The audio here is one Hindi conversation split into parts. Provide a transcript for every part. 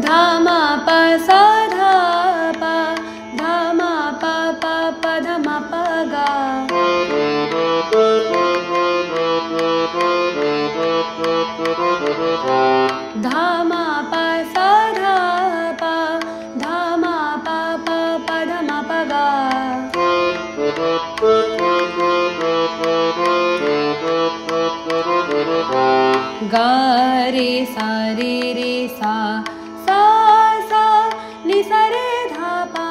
धा मा पा सा धा पा धा मा पा पा पा धा मा पा गा धा मा पा सा धा पा धा मा पा पा पा धा मा पा गा गा रे सा सा सा नि सा रे धा पा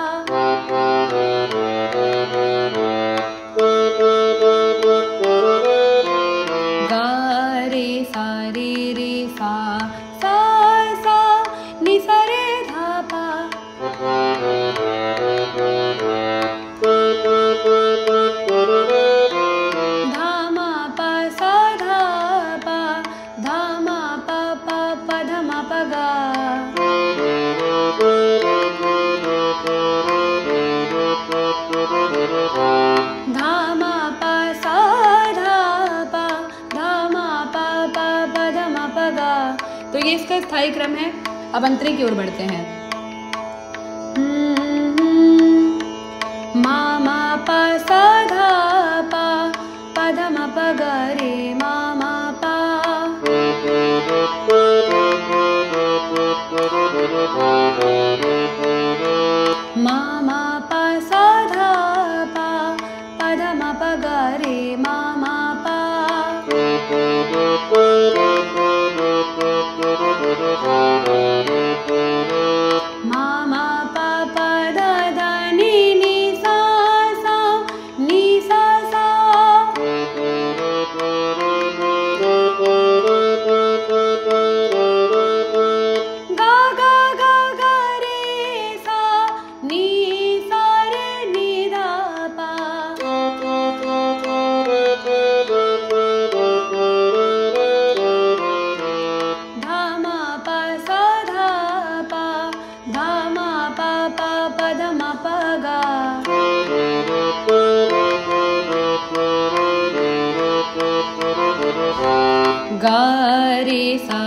गा रे सा सा सा नि सा रे धा पा धा मा पा सा धा पा धा मा पा पा पा धा मा पा गा धा मा पा सा धा पा धा मा पा पा पा धा मा पा गा। तो ये इसका स्थायी क्रम है। अब अंतरे की ओर बढ़ते हैं। मा मा पा सा धा पा पा धा मा पा गा रे मा मा पा मा मा पा सा धा पा पा धा मा पा गा रे मा मा पा मा मा पा पा धा धा नि नि सा सा नि सा सा गा गा गा गा रे सा नि सा रे नि धा पा धा मा पा सा धा पा धा मा पा पा पा धा मा पा गा गा रे सा